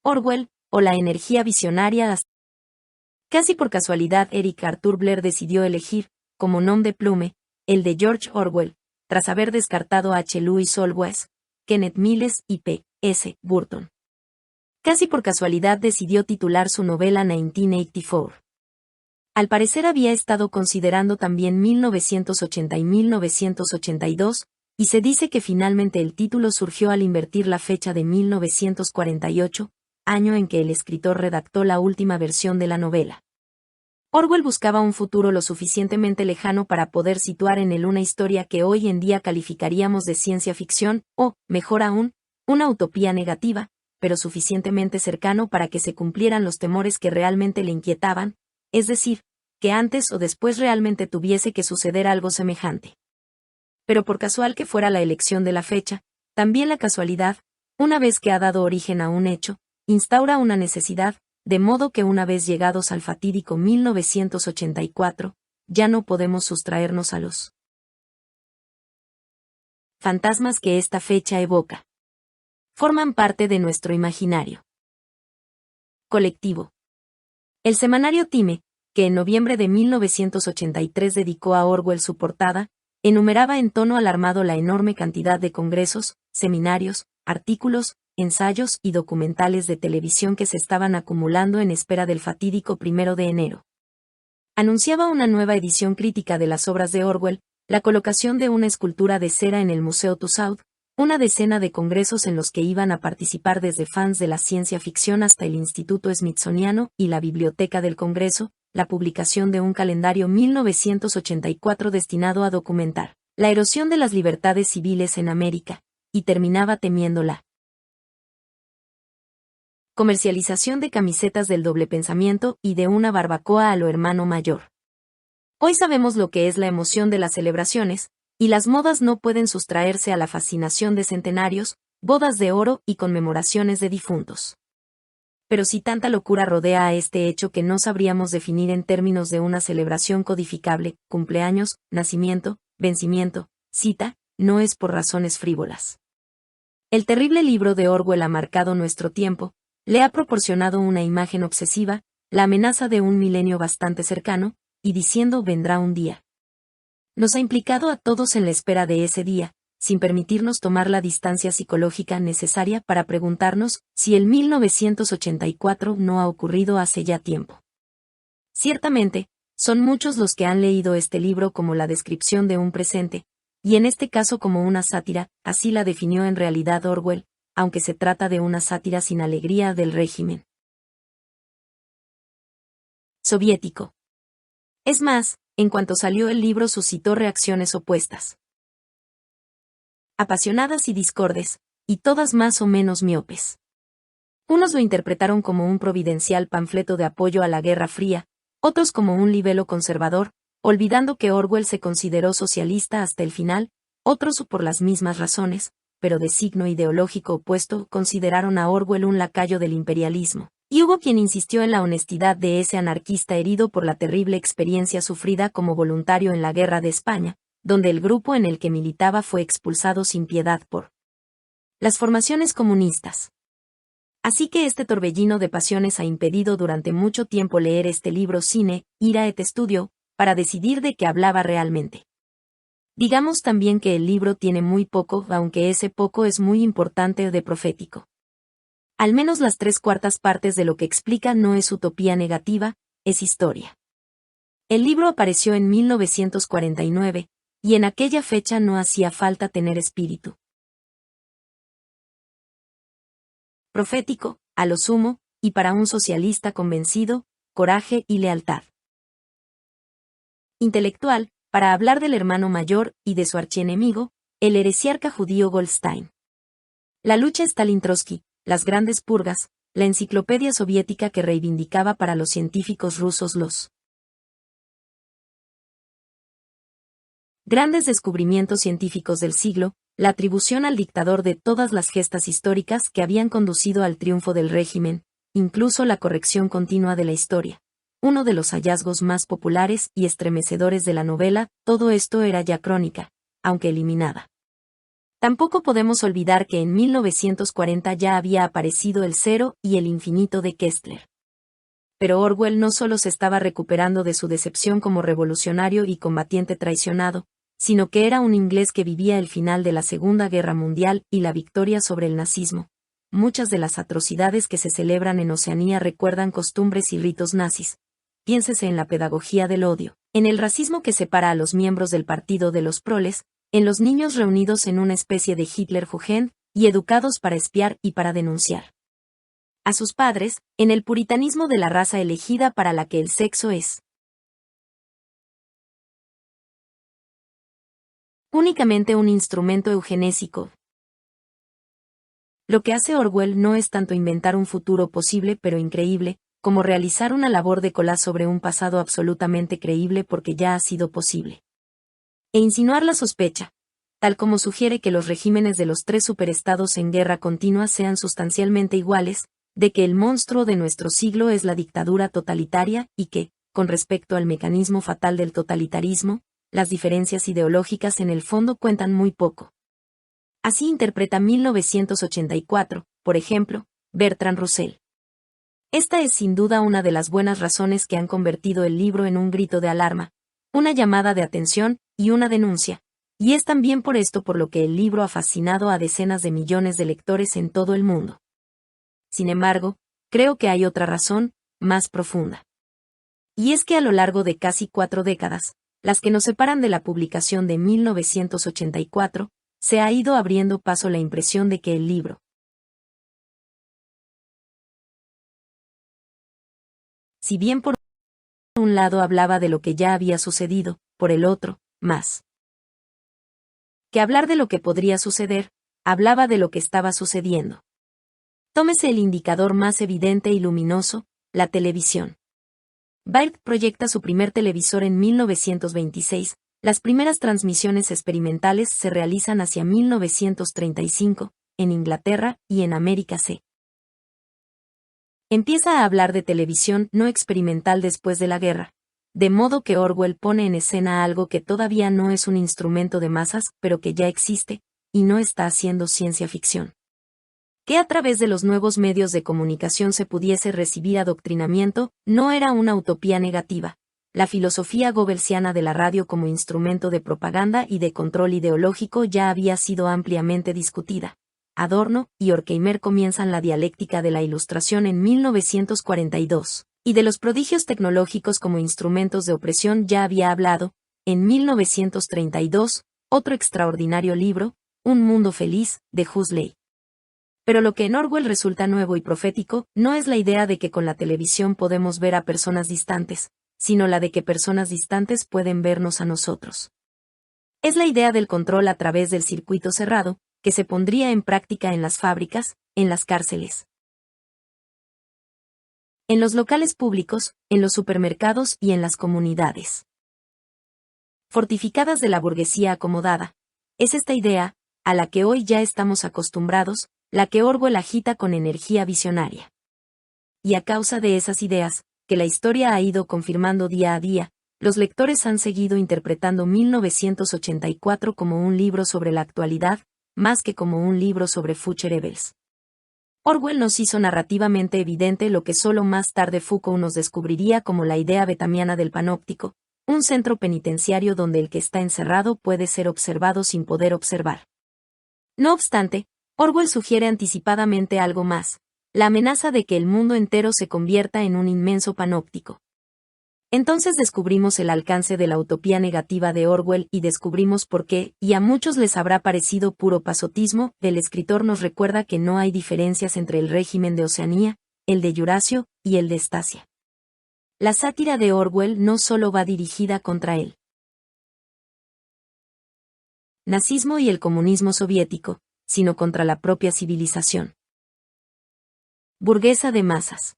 Orwell, o la energía visionaria. Casi por casualidad Eric Arthur Blair decidió elegir, como nom de plume, el de George Orwell, tras haber descartado a H. Louis Olwes, Kenneth Miles y P. S. Burton. Casi por casualidad decidió titular su novela 1984. Al parecer había estado considerando también 1980 y 1982, y se dice que finalmente el título surgió al invertir la fecha de 1948, año en que el escritor redactó la última versión de la novela. Orwell buscaba un futuro lo suficientemente lejano para poder situar en él una historia que hoy en día calificaríamos de ciencia ficción, o, mejor aún, una utopía negativa, pero suficientemente cercano para que se cumplieran los temores que realmente le inquietaban, es decir, que antes o después realmente tuviese que suceder algo semejante. Pero por casual que fuera la elección de la fecha, también la casualidad, una vez que ha dado origen a un hecho, instaura una necesidad, de modo que una vez llegados al fatídico 1984, ya no podemos sustraernos a los fantasmas que esta fecha evoca. Forman parte de nuestro imaginario colectivo. El semanario Time, que en noviembre de 1983 dedicó a Orwell su portada, enumeraba en tono alarmado la enorme cantidad de congresos, seminarios, artículos, ensayos y documentales de televisión que se estaban acumulando en espera del fatídico 1 de enero. Anunciaba una nueva edición crítica de las obras de Orwell, la colocación de una escultura de cera en el Museo Tussauds, una decena de congresos en los que iban a participar desde fans de la ciencia ficción hasta el Instituto Smithsoniano y la Biblioteca del Congreso, la publicación de un calendario 1984 destinado a documentar la erosión de las libertades civiles en América, y terminaba temiéndola comercialización de camisetas del doble pensamiento y de una barbacoa a lo hermano mayor. Hoy sabemos lo que es la emoción de las celebraciones, y las modas no pueden sustraerse a la fascinación de centenarios, bodas de oro y conmemoraciones de difuntos. Pero si tanta locura rodea a este hecho que no sabríamos definir en términos de una celebración codificable, cumpleaños, nacimiento, vencimiento, cita, no es por razones frívolas. El terrible libro de Orwell ha marcado nuestro tiempo, le ha proporcionado una imagen obsesiva, la amenaza de un milenio bastante cercano, y diciendo vendrá un día. Nos ha implicado a todos en la espera de ese día, sin permitirnos tomar la distancia psicológica necesaria para preguntarnos si el 1984 no ha ocurrido hace ya tiempo. Ciertamente, son muchos los que han leído este libro como la descripción de un presente, y en este caso como una sátira, así la definió en realidad Orwell, aunque se trata de una sátira sin alegría del régimen soviético. Es más, en cuanto salió el libro suscitó reacciones opuestas, apasionadas y discordes, y todas más o menos miopes. Unos lo interpretaron como un providencial panfleto de apoyo a la Guerra Fría, otros como un libelo conservador, olvidando que Orwell se consideró socialista hasta el final, otros por las mismas razones, pero de signo ideológico opuesto, consideraron a Orwell un lacayo del imperialismo. Y hubo quien insistió en la honestidad de ese anarquista herido por la terrible experiencia sufrida como voluntario en la Guerra de España, donde el grupo en el que militaba fue expulsado sin piedad por las formaciones comunistas. Así que este torbellino de pasiones ha impedido durante mucho tiempo leer este libro Cine, Ira et Studio, para decidir de qué hablaba realmente. Digamos también que el libro tiene muy poco, aunque ese poco es muy importante, de profético. Al menos las 3/4 partes de lo que explica no es utopía negativa, es historia. El libro apareció en 1949, y en aquella fecha no hacía falta tener espíritu profético, a lo sumo, y para un socialista convencido, coraje y lealtad intelectual, para hablar del hermano mayor y de su archienemigo, el heresiarca judío Goldstein. La lucha Stalin-Trotsky, las grandes purgas, la enciclopedia soviética que reivindicaba para los científicos rusos los grandes descubrimientos científicos del siglo, la atribución al dictador de todas las gestas históricas que habían conducido al triunfo del régimen, incluso la corrección continua de la historia. Uno de los hallazgos más populares y estremecedores de la novela, todo esto era ya crónica, aunque eliminada. Tampoco podemos olvidar que en 1940 ya había aparecido el cero y el infinito de Kessler. Pero Orwell no solo se estaba recuperando de su decepción como revolucionario y combatiente traicionado, sino que era un inglés que vivía el final de la Segunda Guerra Mundial y la victoria sobre el nazismo. Muchas de las atrocidades que se celebran en Oceanía recuerdan costumbres y ritos nazis. Piénsese en la pedagogía del odio, en el racismo que separa a los miembros del partido de los proles, en los niños reunidos en una especie de Hitlerjugend y educados para espiar y para denunciar a sus padres, en el puritanismo de la raza elegida para la que el sexo es únicamente un instrumento eugenésico. Lo que hace Orwell no es tanto inventar un futuro posible pero increíble, como realizar una labor de collage sobre un pasado absolutamente creíble porque ya ha sido posible. E insinuar la sospecha, tal como sugiere que los regímenes de los tres superestados en guerra continua sean sustancialmente iguales, de que el monstruo de nuestro siglo es la dictadura totalitaria y que, con respecto al mecanismo fatal del totalitarismo, las diferencias ideológicas en el fondo cuentan muy poco. Así interpreta 1984, por ejemplo, Bertrand Russell. Esta es sin duda una de las buenas razones que han convertido el libro en un grito de alarma, una llamada de atención y una denuncia, y es también por esto por lo que el libro ha fascinado a decenas de millones de lectores en todo el mundo. Sin embargo, creo que hay otra razón, más profunda. Y es que a lo largo de casi 4 décadas, las que nos separan de la publicación de 1984, se ha ido abriendo paso la impresión de que el libro, si bien por un lado hablaba de lo que ya había sucedido, por el otro, más que hablar de lo que podría suceder, hablaba de lo que estaba sucediendo. Tómese el indicador más evidente y luminoso, la televisión. Baird proyecta su primer televisor en 1926, las primeras transmisiones experimentales se realizan hacia 1935, en Inglaterra y en América C. Empieza a hablar de televisión no experimental después de la guerra, de modo que Orwell pone en escena algo que todavía no es un instrumento de masas, pero que ya existe, y no está haciendo ciencia ficción. Que a través de los nuevos medios de comunicación se pudiese recibir adoctrinamiento, no era una utopía negativa. La filosofía goebbelsiana de la radio como instrumento de propaganda y de control ideológico ya había sido ampliamente discutida. Adorno y Horkheimer comienzan la dialéctica de la Ilustración en 1942, y de los prodigios tecnológicos como instrumentos de opresión ya había hablado, en 1932, otro extraordinario libro, Un mundo feliz, de Huxley. Pero lo que en Orwell resulta nuevo y profético, no es la idea de que con la televisión podemos ver a personas distantes, sino la de que personas distantes pueden vernos a nosotros. Es la idea del control a través del circuito cerrado, que se pondría en práctica en las fábricas, en las cárceles, en los locales públicos, en los supermercados y en las comunidades fortificadas de la burguesía acomodada. Es esta idea, a la que hoy ya estamos acostumbrados, la que Orwell agita con energía visionaria. Y a causa de esas ideas, que la historia ha ido confirmando día a día, los lectores han seguido interpretando 1984 como un libro sobre la actualidad, más que como un libro sobre Futurebles. Orwell nos hizo narrativamente evidente lo que solo más tarde Foucault nos descubriría como la idea betamiana del panóptico, un centro penitenciario donde el que está encerrado puede ser observado sin poder observar. No obstante, Orwell sugiere anticipadamente algo más, la amenaza de que el mundo entero se convierta en un inmenso panóptico. Entonces descubrimos el alcance de la utopía negativa de Orwell y descubrimos por qué, y a muchos les habrá parecido puro pasotismo, el escritor nos recuerda que no hay diferencias entre el régimen de Oceanía, el de Eurasio y el de Estasia. La sátira de Orwell no solo va dirigida contra el nazismo y el comunismo soviético, sino contra la propia civilización burguesa de masas.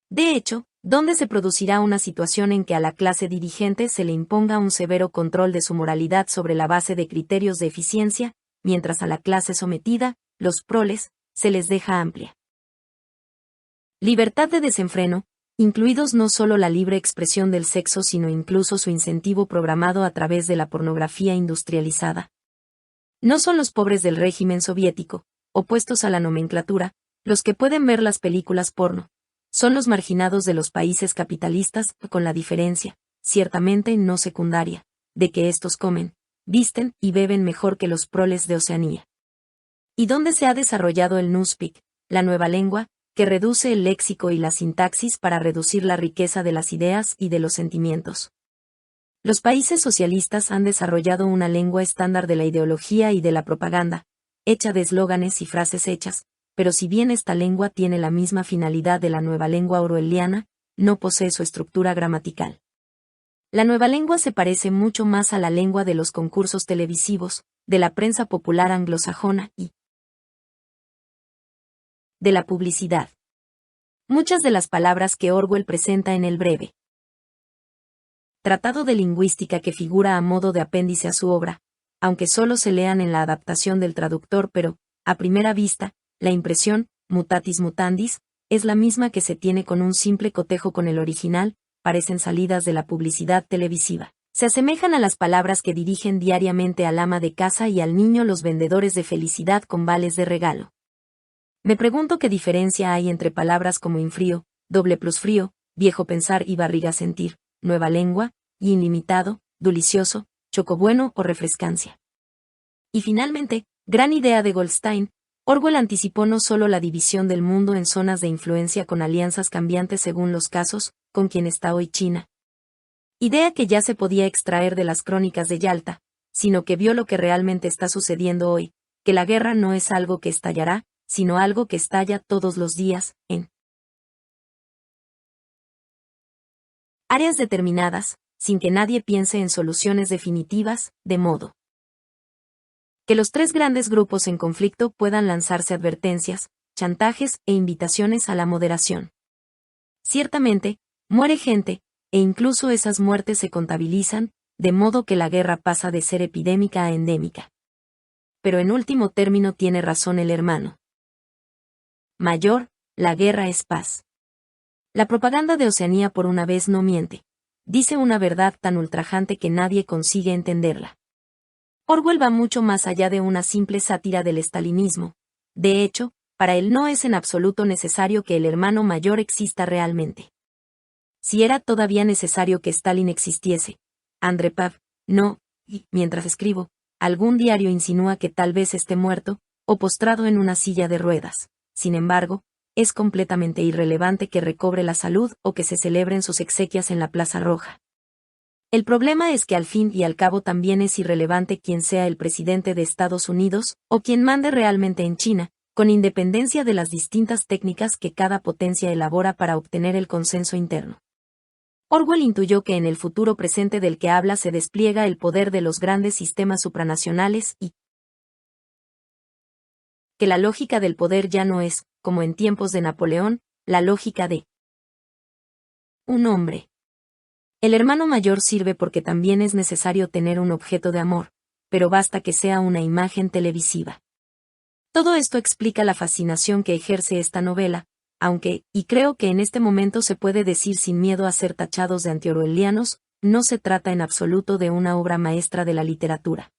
De hecho, ¿dónde se producirá una situación en que a la clase dirigente se le imponga un severo control de su moralidad sobre la base de criterios de eficiencia, mientras a la clase sometida, los proles, se les deja amplia libertad de desenfreno, incluidos no solo la libre expresión del sexo sino incluso su incentivo programado a través de la pornografía industrializada? No son los pobres del régimen soviético, opuestos a la nomenclatura, los que pueden ver las películas porno. Son los marginados de los países capitalistas, con la diferencia, ciertamente no secundaria, de que estos comen, visten y beben mejor que los proles de Oceanía. ¿Y dónde se ha desarrollado el Newspeak, la nueva lengua, que reduce el léxico y la sintaxis para reducir la riqueza de las ideas y de los sentimientos? Los países socialistas han desarrollado una lengua estándar de la ideología y de la propaganda, hecha de eslóganes y frases hechas, pero si bien esta lengua tiene la misma finalidad de la nueva lengua orwelliana, no posee su estructura gramatical. La nueva lengua se parece mucho más a la lengua de los concursos televisivos, de la prensa popular anglosajona y de la publicidad. Muchas de las palabras que Orwell presenta en el breve Tratado de Lingüística que figura a modo de apéndice a su obra, aunque solo se lean en la adaptación del traductor, pero, a primera vista, la impresión, mutatis mutandis, es la misma que se tiene con un simple cotejo con el original, parecen salidas de la publicidad televisiva. Se asemejan a las palabras que dirigen diariamente al ama de casa y al niño los vendedores de felicidad con vales de regalo. Me pregunto qué diferencia hay entre palabras como infrío, doble plus frío, viejo pensar y barriga sentir, nueva lengua, y ilimitado, delicioso, chocobueno o refrescancia. Y finalmente, gran idea de Goldstein, Orwell anticipó no solo la división del mundo en zonas de influencia con alianzas cambiantes según los casos, con quien está hoy China. Idea que ya se podía extraer de las crónicas de Yalta, sino que vio lo que realmente está sucediendo hoy, que la guerra no es algo que estallará, sino algo que estalla todos los días, en áreas determinadas, sin que nadie piense en soluciones definitivas, de modo que los tres grandes grupos en conflicto puedan lanzarse advertencias, chantajes e invitaciones a la moderación. Ciertamente, muere gente, e incluso esas muertes se contabilizan, de modo que la guerra pasa de ser epidémica a endémica. Pero en último término tiene razón el hermano mayor, la guerra es paz. La propaganda de Oceanía por una vez no miente. Dice una verdad tan ultrajante que nadie consigue entenderla. Orwell va mucho más allá de una simple sátira del estalinismo. De hecho, para él no es en absoluto necesario que el hermano mayor exista realmente. Si era todavía necesario que Stalin existiese, Andropov, no, y, mientras escribo, algún diario insinúa que tal vez esté muerto, o postrado en una silla de ruedas. Sin embargo, es completamente irrelevante que recobre la salud o que se celebren sus exequias en la Plaza Roja. El problema es que al fin y al cabo también es irrelevante quién sea el presidente de Estados Unidos, o quien mande realmente en China, con independencia de las distintas técnicas que cada potencia elabora para obtener el consenso interno. Orwell intuyó que en el futuro presente del que habla se despliega el poder de los grandes sistemas supranacionales y que la lógica del poder ya no es, como en tiempos de Napoleón, la lógica de un hombre. El hermano mayor sirve porque también es necesario tener un objeto de amor, pero basta que sea una imagen televisiva. Todo esto explica la fascinación que ejerce esta novela, aunque, y creo que en este momento se puede decir sin miedo a ser tachados de antiorwellianos, no se trata en absoluto de una obra maestra de la literatura.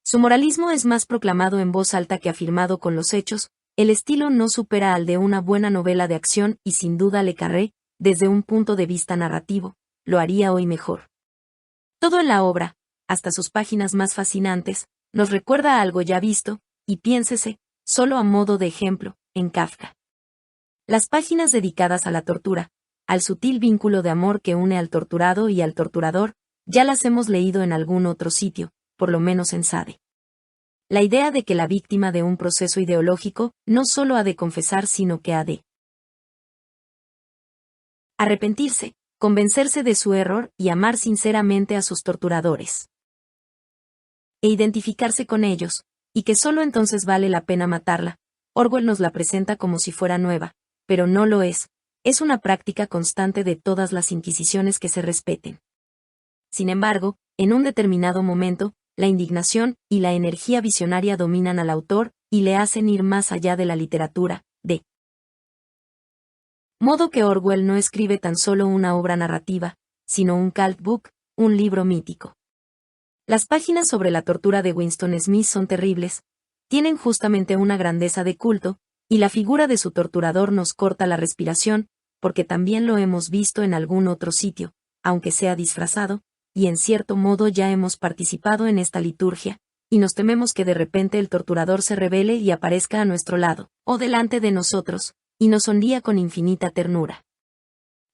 Su moralismo es más proclamado en voz alta que afirmado con los hechos, el estilo no supera al de una buena novela de acción y sin duda Le Carré, desde un punto de vista narrativo, lo haría hoy mejor. Todo en la obra, hasta sus páginas más fascinantes, nos recuerda a algo ya visto, y piénsese, solo a modo de ejemplo, en Kafka. Las páginas dedicadas a la tortura, al sutil vínculo de amor que une al torturado y al torturador, ya las hemos leído en algún otro sitio, por lo menos en Sade. La idea de que la víctima de un proceso ideológico no solo ha de confesar sino que ha de arrepentirse, convencerse de su error y amar sinceramente a sus torturadores. E identificarse con ellos, y que solo entonces vale la pena matarla. Orwell nos la presenta como si fuera nueva, pero no lo es una práctica constante de todas las inquisiciones que se respeten. Sin embargo, en un determinado momento, la indignación y la energía visionaria dominan al autor y le hacen ir más allá de la literatura, de modo que Orwell no escribe tan solo una obra narrativa, sino un cult book, un libro mítico. Las páginas sobre la tortura de Winston Smith son terribles, tienen justamente una grandeza de culto, y la figura de su torturador nos corta la respiración, porque también lo hemos visto en algún otro sitio, aunque sea disfrazado, y en cierto modo ya hemos participado en esta liturgia, y nos tememos que de repente el torturador se revele y aparezca a nuestro lado, o delante de nosotros, y nos sonría con infinita ternura.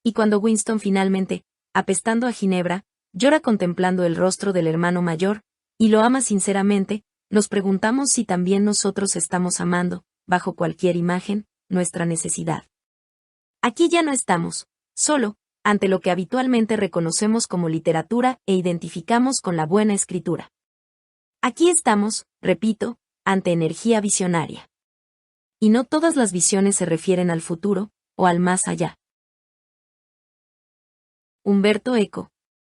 Y cuando Winston finalmente, apestando a ginebra, llora contemplando el rostro del hermano mayor, y lo ama sinceramente, nos preguntamos si también nosotros estamos amando, bajo cualquier imagen, nuestra necesidad. Aquí ya no estamos, solo, ante lo que habitualmente reconocemos como literatura e identificamos con la buena escritura. Aquí estamos, repito, ante energía visionaria. Y no todas las visiones se refieren al futuro, o al más allá. Umberto Eco.